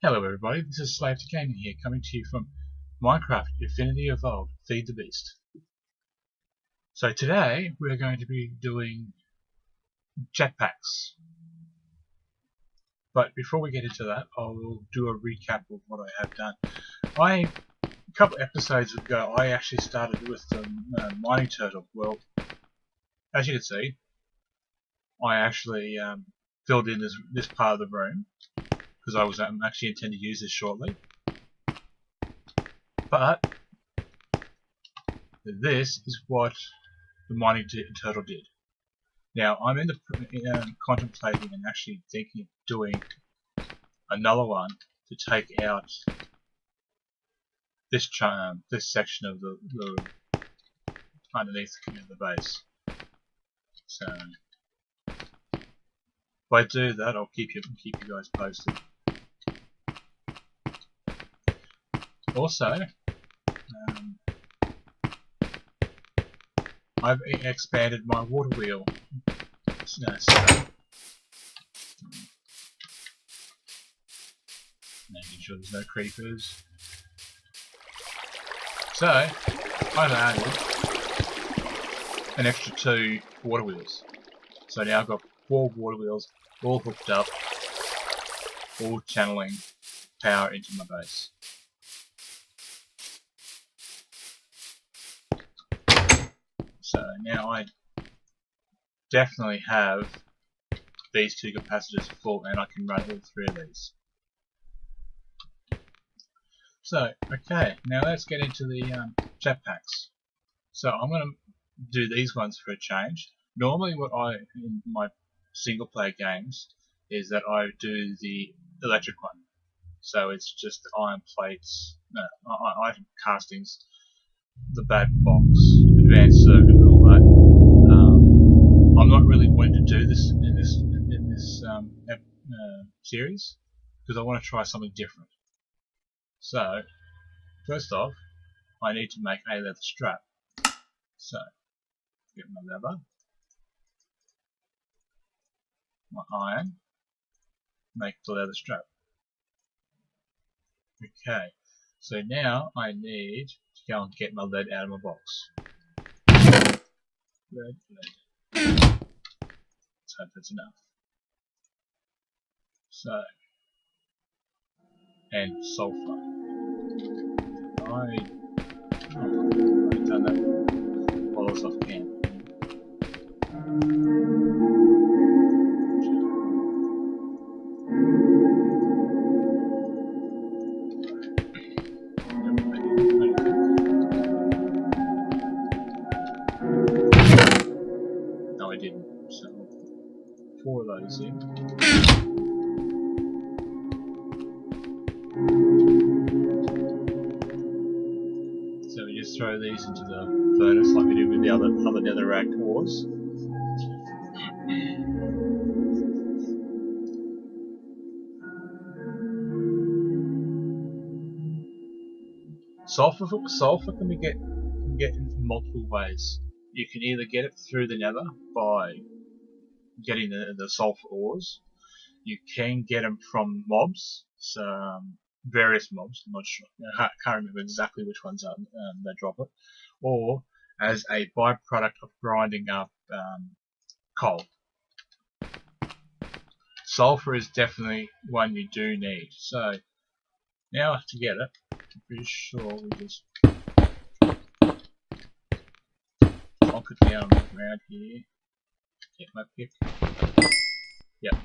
Hello everybody, this is Slave to Gaming here, coming to you from Minecraft Infinity Evolved Feed the Beast. So today we're going to be doing jetpacks. But before we get into that, I'll do a recap of what I have done. A couple episodes ago, I actually started with the mining turtle. Well, as you can see, I actually filled in this part of the room because I was actually intending to use this shortly. But this is what the mining turtle did. Now I'm contemplating and actually thinking of doing another one to take out this section of the underneath the base. So if I do that, I'll keep you guys posted. Also, I've expanded my water wheel setup. Making sure there's no creepers. So I've added an extra 2 water wheels. So now I've got 4 water wheels all hooked up, all channeling power into my base. So now I definitely have these 2 capacitors full and I can run all 3 of these. So, okay, now let's get into the jetpacks. So I'm going to do these ones for a change. Normally what in my single player games is that I do the electric one. So it's just iron plates, item castings, the bad box, advanced circuit and all that. I'm not really wanting to do this in this series because I want to try something different. So, first off, I need to make a leather strap. So, get my leather, my iron, make the leather strap. Okay, so now I need to go and get my lead out of my box. Lead. Let's hope that's enough. So, and sulfur. I've done that while I was off camp. No, I didn't. So, 4 of those in. So we just throw these into the furnace like we did with the other netherrack ores. Sulfur can be get in multiple ways. You can either get it through the nether by getting the sulfur ores. You can get them from mobs, so various mobs. I'm not sure. I can't remember exactly which ones that drop it, or as a byproduct of grinding up coal. Sulfur is definitely one you do need. So now to get it, I'm pretty sure we just plonk it down on the ground here. Get my pick. Yep.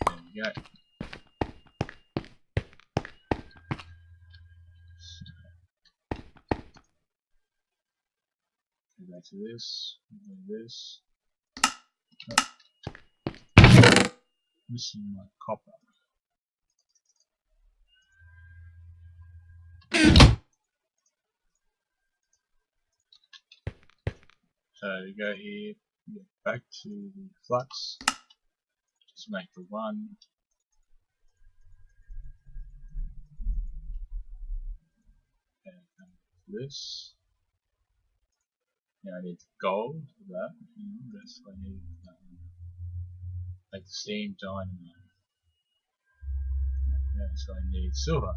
There we go. Go back to this, and this. Oh. Missing my copper. So we go here, get back to the flux, just make the 1. And this. Now I need gold for that. What else do I need? Like the steam dynamo. Yeah, so I need silver.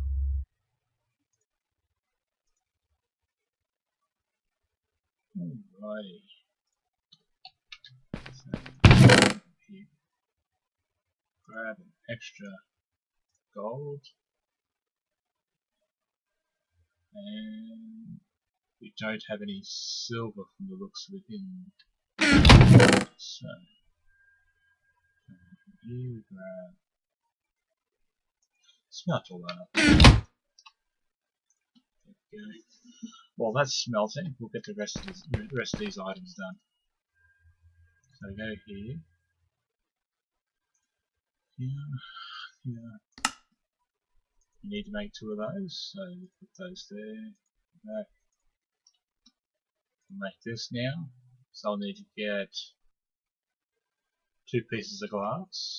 Alrighty. So here, grab an extra gold, and we don't have any silver from the looks of it in. So here we grab. Smelt all that up. There we go. While that's smelting, we'll get the rest of these items done. So go here, here. You need to make 2 of those, so put those there. Back. Make this now. So I'll need to get 2 pieces of glass.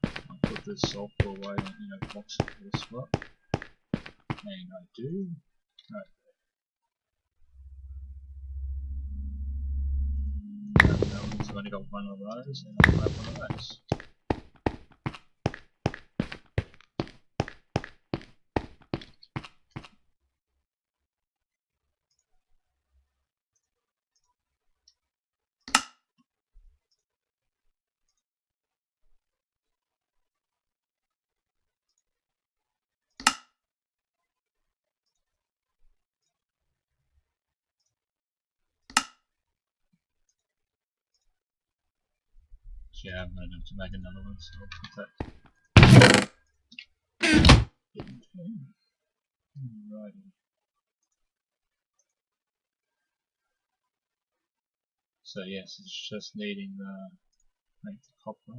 I'll put this sulfur away in a box for this spot. And I do. Right. No, I've only got 1 of those, and I'll grab 1 of those. Yeah, I'm going to have to make another one, so I'll put that. Alrighty. So yes, it's just needing the make the copper.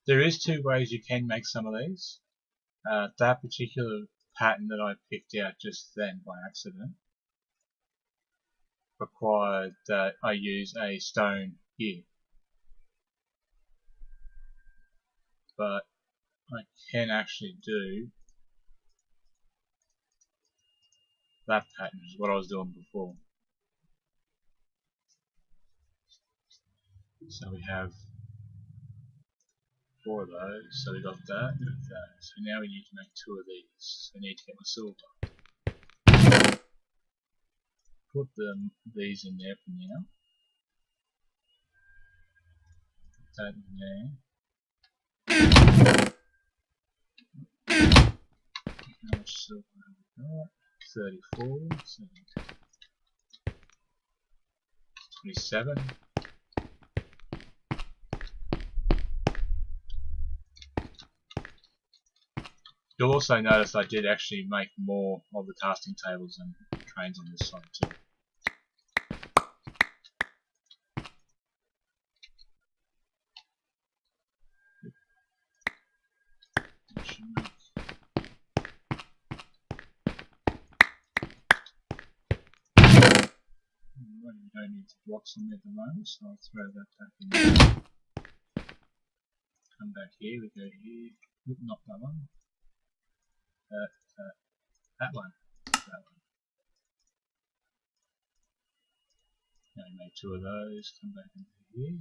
There is 2 ways you can make some of these. That particular pattern that I picked out just then by accident required that I use a stone here. But I can actually do that pattern, which is what I was doing before. So we have 4 of those, so we got that and that. So now we need to make 2 of these. So I need to get my silver. Put these in there for now. Put that in there. How much silver have we got? 34, so 27. You'll also notice I did actually make more of the casting tables and trains on this side too. We don't need the blocks on there at the moment, so I'll throw that back in there. Come back here, we go here. Oop, not that one. That one. That one. Now we make 2 of those, come back into here.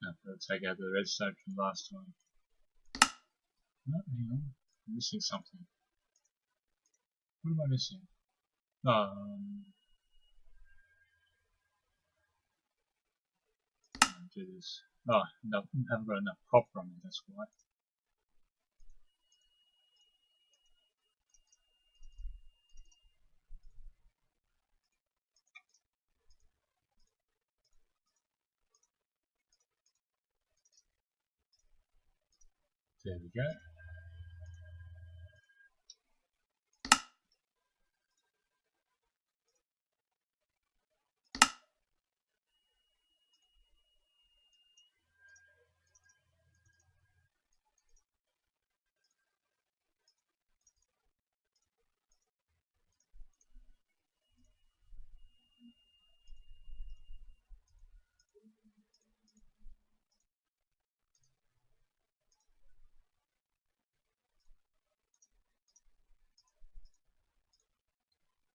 Now I've got to take out the redstone from last time. No, hang on. I'm missing something. What am I missing? do this. Oh, no, I haven't got enough copper on it, that's why. There we go.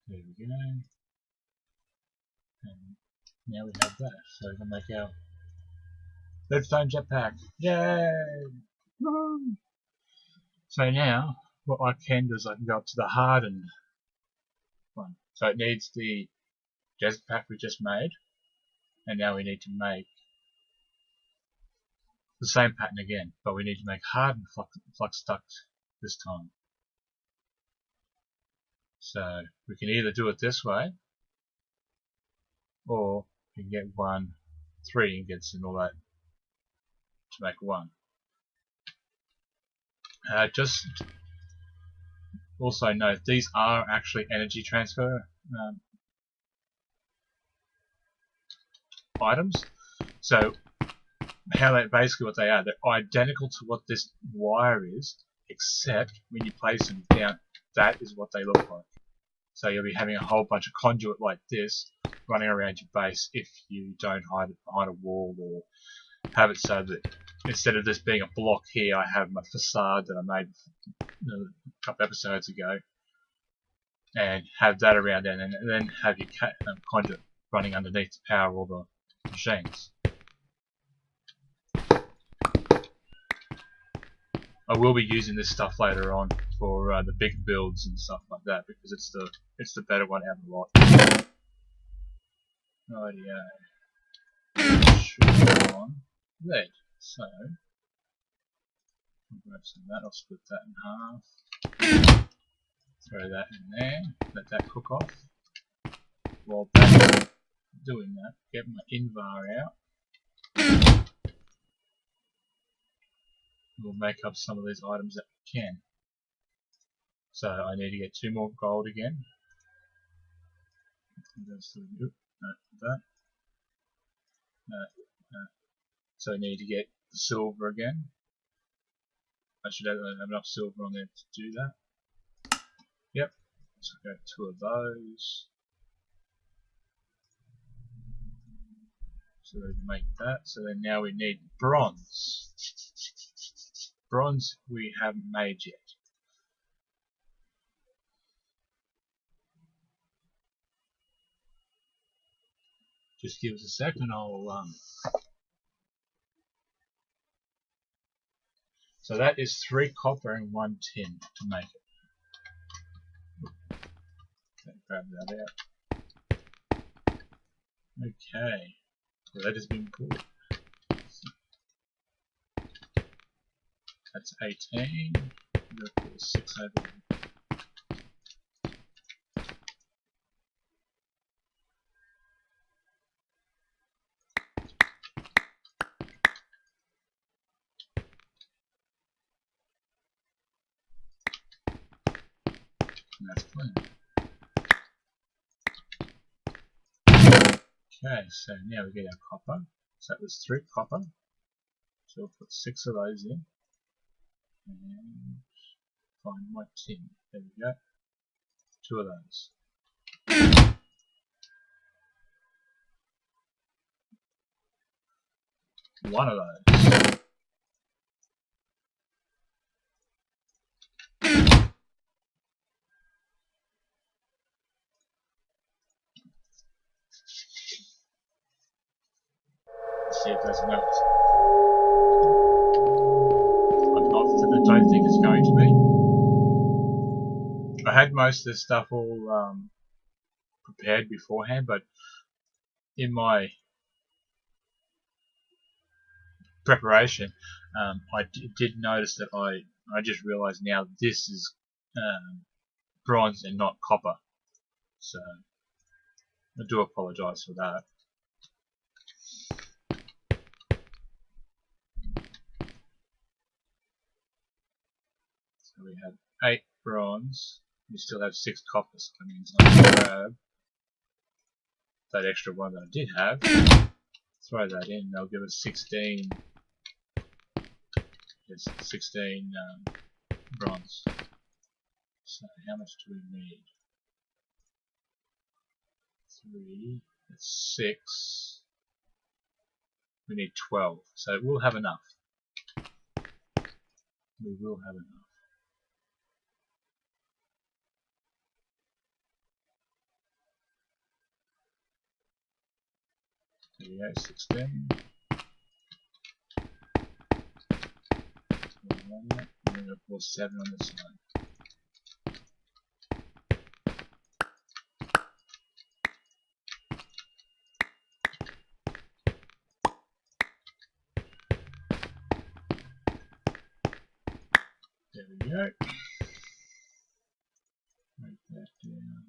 There we go. And now we have that. So we can make our redstone jetpack. Yay! Woo! So now, what I can do is I can go up to the hardened one. So it needs the jetpack we just made, and now we need to make the same pattern again, but we need to make hardened flux duct this time. So we can either do it this way, or we can get 1, 3 ingots and all that to make 1. Just also note these are actually energy transfer items. So how they basically what they are, they're identical to what this wire is, except when you place them down, that is what they look like. So you'll be having a whole bunch of conduit like this running around your base if you don't hide it behind a wall, or have it so that instead of this being a block here, I have my facade that I made a couple episodes ago, and have that around there, and then have your conduit running underneath to power all the machines. I will be using this stuff later on for the big builds and stuff like that, because it's the better one out of the lot. Rightio. Sure on lead. So I'll grab some of that. I'll split that in half. Throw that in there. Let that cook off. While that's doing that, get my invar out. We'll make up some of these items that we can. So I need to get 2 more gold again. No, that. No. So I need to get the silver again. I should have enough silver on there to do that. Yep. So I've got 2 of those. So we can make that. So then now we need bronze. Bronze we haven't made yet. Just give us a second, I'll so that is 3 copper and 1 tin to make it. Okay, grab that out. Okay, so that has been pulled. That's 18. I'm going to put 6 over there. And that's clean. Okay, so now we get our copper. So that was 3 copper. So we'll put 6 of those in. And find my tin. There we go. 2 of those. One of those. Let's see if there's enough. I don't think it's going to be. I had most of this stuff all prepared beforehand, but in my preparation, I did notice that I just realised now this is bronze and not copper. So I do apologise for that. So we have 8 bronze. We still have 6 copper, so that means I can grab that extra one that I did have, throw that in, they'll give us 16. Yes, 16 bronze. So how much do we need? 3, that's 6. We need 12, so we'll have enough. We will have enough. There we go, 16. And then of course 7 on this side. There we go. Write that down.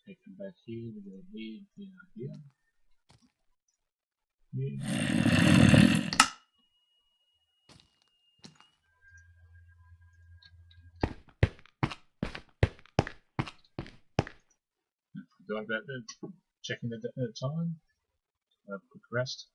Take them back here, we go here, here, here. Forgot about that. Checking the time. Have a quick rest.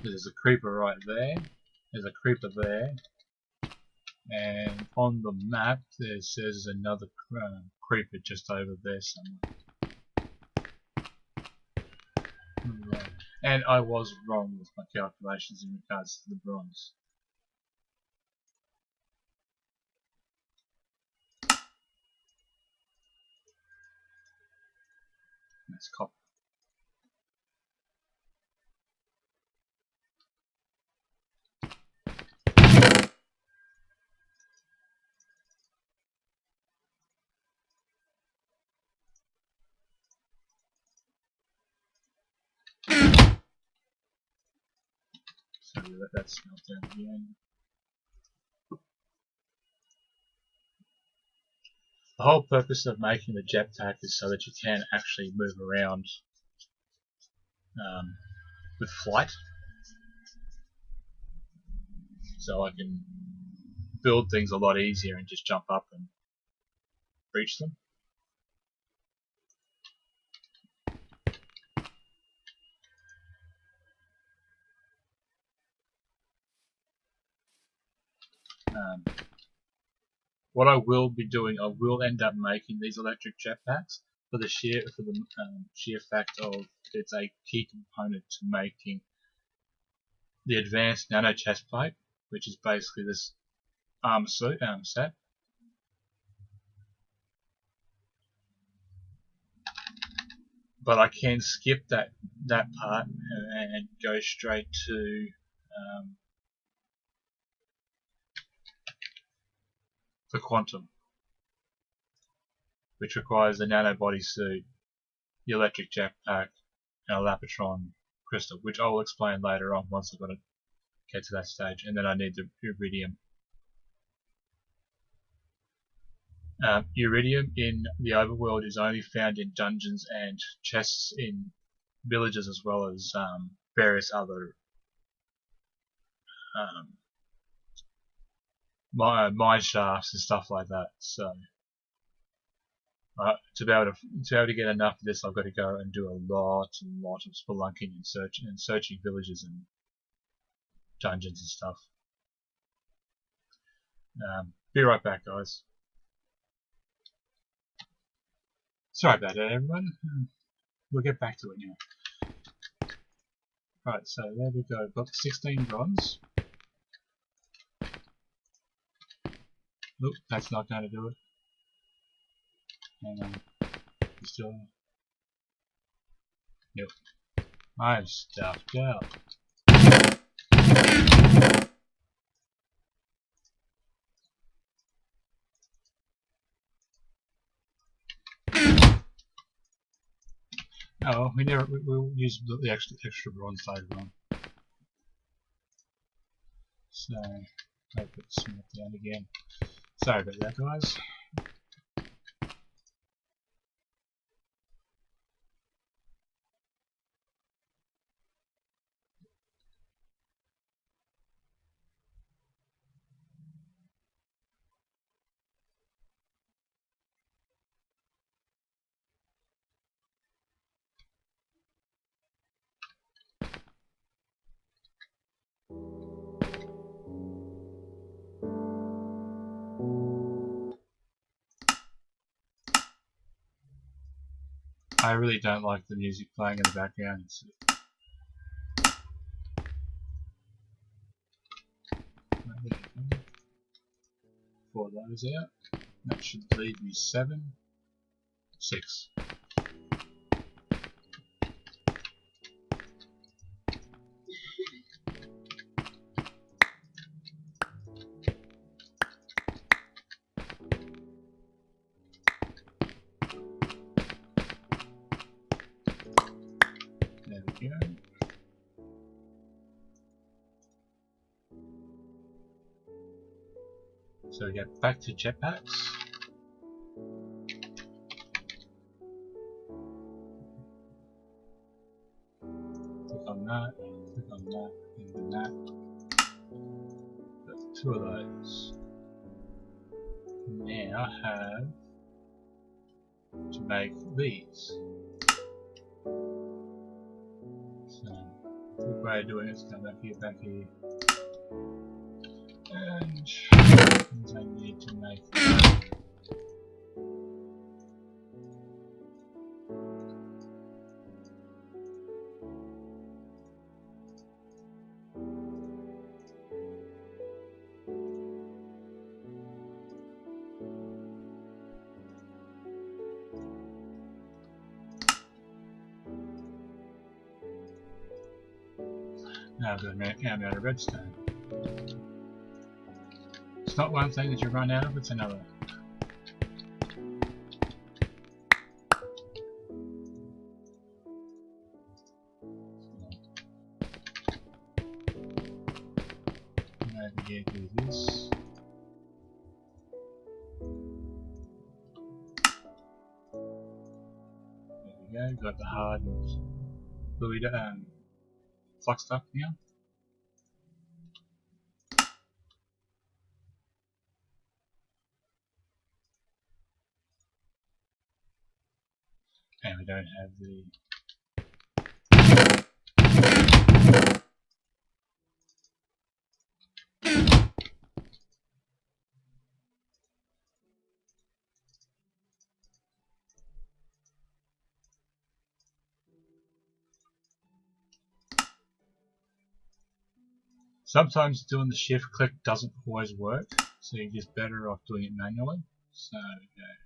There's a creeper right there. There's a creeper there. And on the map there says another creeper just over there somewhere. Right. And I was wrong with my calculations in regards to the bronze. That's copper. So we let that smelt down again. The whole purpose of making the jetpack is so that you can actually move around with flight. So I can build things a lot easier and just jump up and reach them. What I will be doing, I will end up making these electric jetpacks for the sheer fact of it's a key component to making the advanced nano chest plate, which is basically this armor set. But I can skip that part and go straight to the quantum, which requires the nano bodysuit, the electric jetpack, and a Lapotron crystal, which I will explain later on once I've got to get to that stage. And then I need the iridium. Iridium in the overworld is only found in dungeons and chests in villages, as well as various other mine shafts and stuff like that. So to be able to get enough of this, I've got to go and do a lot of spelunking and searching villages and dungeons and stuff. Be right back, guys. Sorry about that, everyone. We'll get back to it now. Right, so there we go. Got 16 bronze. Look, that's not going to do it. Hang on. You still? Yep. I'm stuffed out. Oh, we'll use the extra bronze later on. So I'll put the smith down again. Sorry about that, guys. I really don't like the music playing in the background. Four those out. That should leave me 7, 6. There we go. So we get back to jetpacks. Click on that, and then that. Got 2 of those. Now I have to make these. So, quick way of doing it is come back here, and things I need to make. Now I've got I'm out of redstone. It's not one thing that you run out of, it's another. Over here, do this. There we go, got the hardened fluid flux duct now. And we don't have the sometimes doing the shift click doesn't always work, so you're just better off doing it manually. So okay.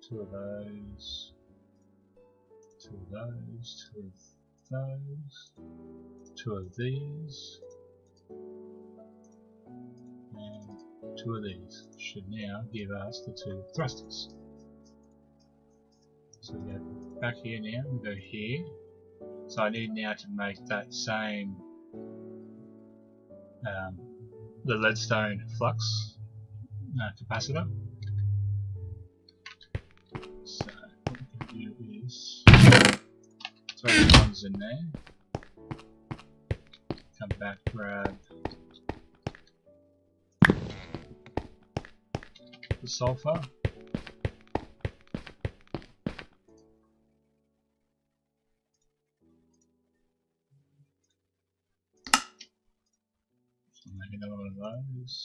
2 of those, 2 of those, 2 of those, 2 of these, and 2 of these should now give us the 2 thrusters. So we go back here now, we go here. So I need now to make that same the leadstone flux capacitor. So what we can do is throw the ones in there, come back, grab the sulfur, so make another one of those.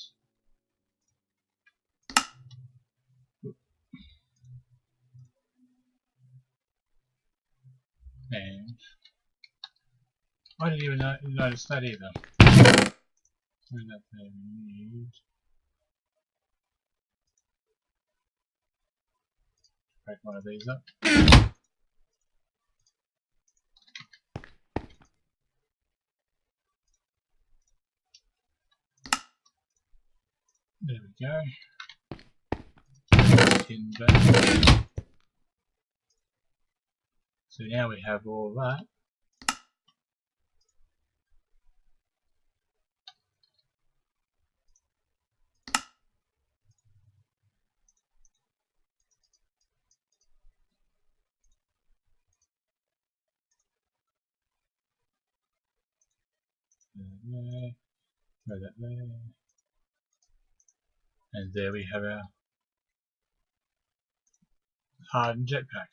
And I didn't even notice that either. That they need Break one of these up. There we go. Tin back. So now we have all that. There, throw that there. And there we have our hardened jetpack.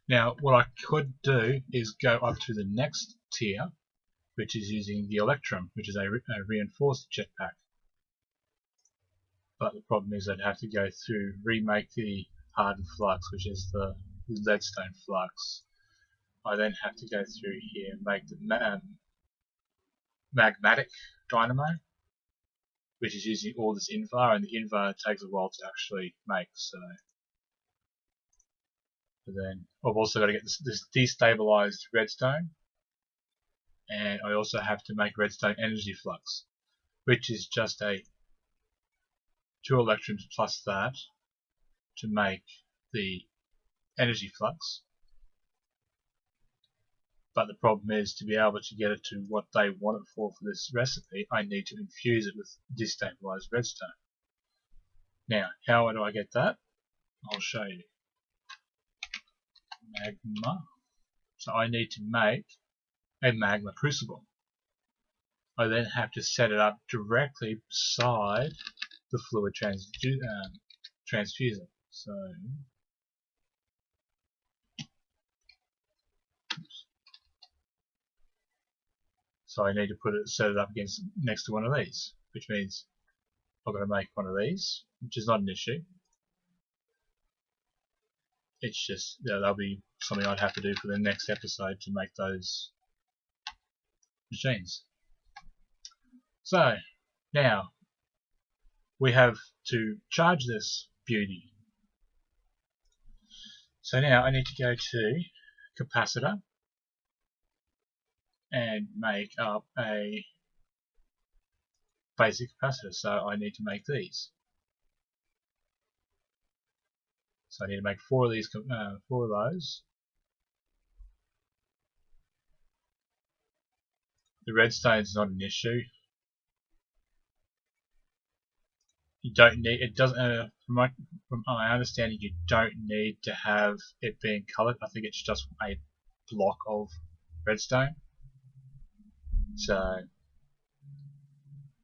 Now what I could do is go up to the next tier, which is using the Electrum, which is a reinforced jetpack. But the problem is I'd have to go through, remake the hardened flux, which is the leadstone flux. I then have to go through here and make the magmatic dynamo, which is using all this invar, and the invar takes a while to actually make. So, but then I've also got to get this destabilized redstone, and I also have to make redstone energy flux, which is just a 2 electrons plus that to make the energy flux. But the problem is, to be able to get it to what they want it for this recipe, I need to infuse it with destabilized redstone. Now, how do I get that? I'll show you. Magma. So I need to make a magma crucible. I then have to set it up directly beside the fluid transfuser. So So I need to set it up next to one of these, which means I've got to make one of these, which is not an issue. It's just that'll be something I'd have to do for the next episode to make those machines. So now we have to charge this beauty. So now I need to go to capacitor and make up a basic capacitor. So I need to make these. So I need to make 4 of these, 4 of those. The redstone is not an issue. You don't need it. Doesn't from my understanding, you don't need to have it being coloured. I think it's just a block of redstone. So,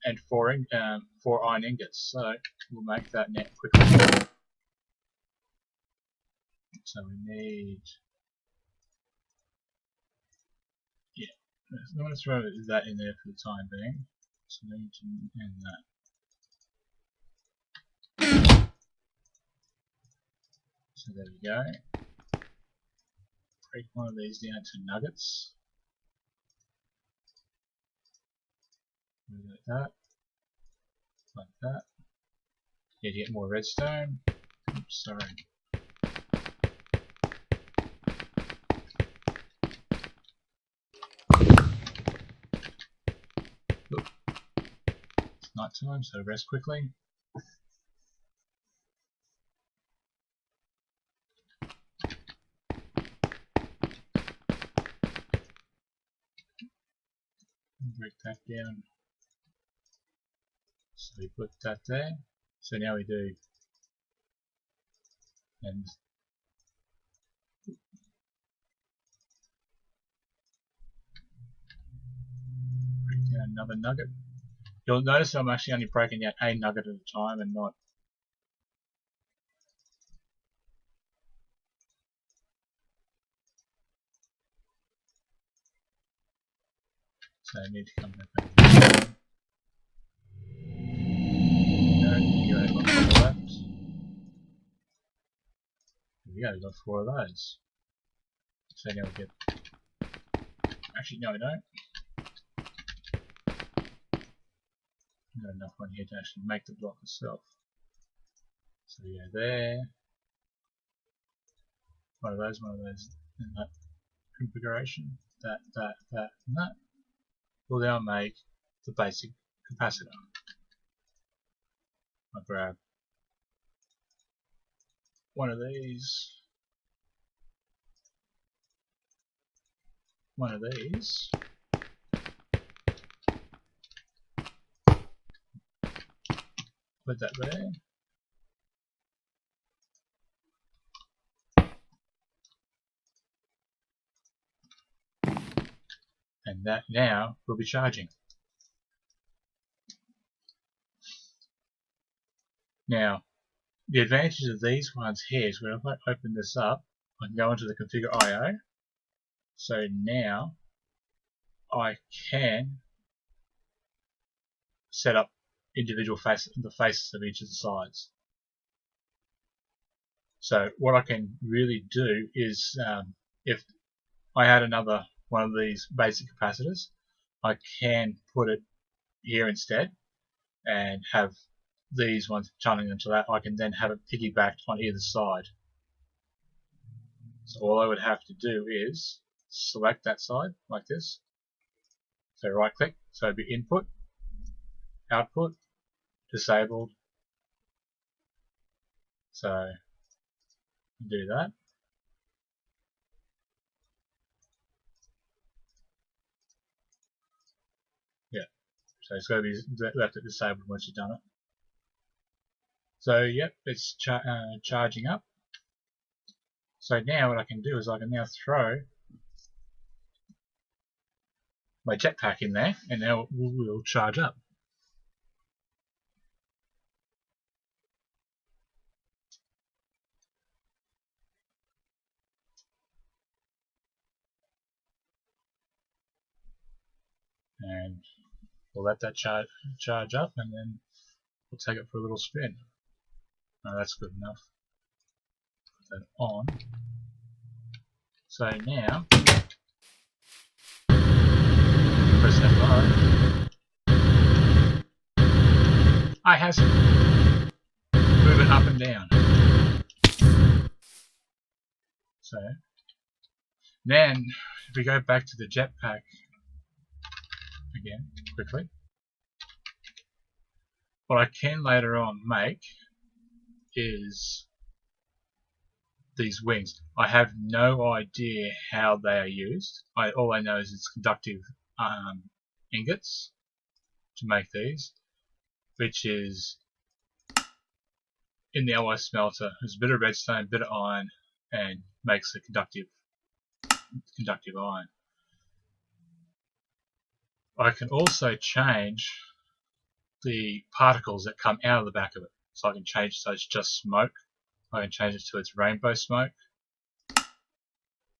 and 4 iron ingots. So we'll make that now quickly. So we need, I'm going to throw that in there for the time being. So we need to end that. So there we go. Break one of these down to nuggets. Like that. Like that. Need to get more redstone. Oops, sorry. Look. It's night time, so rest quickly. Break that down. So we put that there. So now we do, and break down another nugget. You'll notice I'm actually only breaking out a nugget at a time and not. So I need to come back over. There we go, got 4 of those. So now we get. Actually, no, we don't. Not enough one here to actually make the block itself. So yeah, there. One of those in that configuration. That, and that. Will now make the basic capacitor. I'll grab one of these, put that there. And that now will be charging. Now, the advantage of these ones here is when if I open this up, I can go into the configure IO. So now I can set up individual the faces of each of the sides. So what I can really do is, if I had another one of these basic capacitors, I can put it here instead and have these ones channeling into that. I can then have it piggybacked on either side. So all I would have to do is select that side like this. So right click, so it'd be input, output, disabled. So do that. Yeah, so it's got to be left it disabled once you've done it. So yep, it's charging up. So now what I can do is I can now throw my jetpack in there, and now it will charge up. And we'll let that charge up, and then we'll take it for a little spin. No, that's good enough. Put that on. So now, press F5. I have to move it up and down. So then, if we go back to the jetpack again quickly, what I can later on make is these wings. I have no idea how they are used. All I know is it's conductive ingots to make these, which is in the alloy smelter. There's a bit of redstone, a bit of iron, and makes a conductive iron. I can also change the particles that come out of the back of it. So I can change it so it's just smoke. I can change it to its rainbow smoke.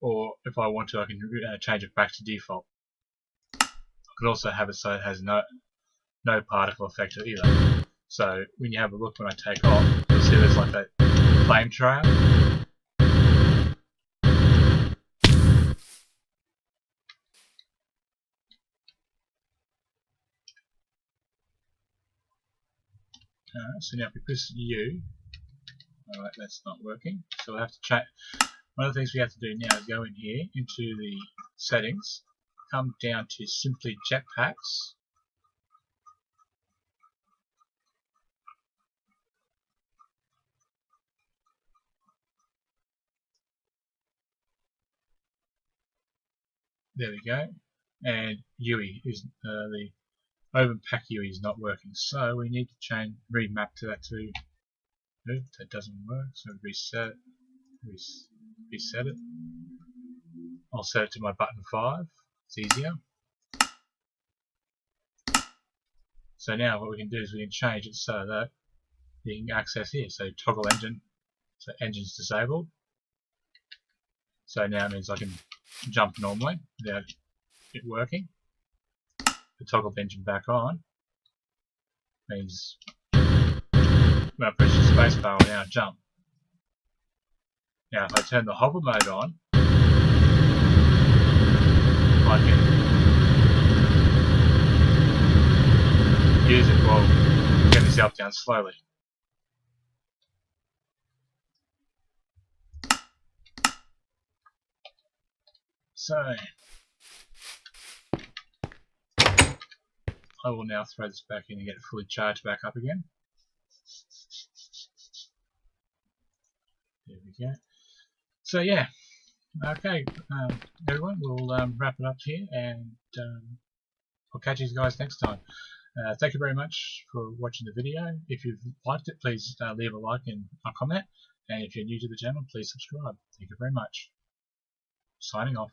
Or if I want to, I can change it back to default. I could also have it so it has no particle effect either. So when you have a look when I take off, you'll see there's like that flame trail. So now if we press U, alright, that's not working. So we'll have to check. One of the things we have to do now is go in here into the settings, come down to simply jetpacks. There we go. And UI is the OpenPack UI is not working, so we need to remap to that too. Nope, that doesn't work. So reset it. I'll set it to my button 5. It's easier. So now what we can do is we can change it so that you can access here. So toggle engine. So engine's disabled. So now it means I can jump normally without it working. The toggle engine back on means when I press the spacebar, I'll now jump. Now if I turn the hover mode on, I can use it while getting myself down slowly. So I will now throw this back in and get it fully charged back up again. There we go. So yeah, okay, everyone, we'll wrap it up here, and I'll catch you guys next time. Thank you very much for watching the video. If you've liked it, please leave a like and a comment. And if you're new to the channel, please subscribe. Thank you very much. Signing off.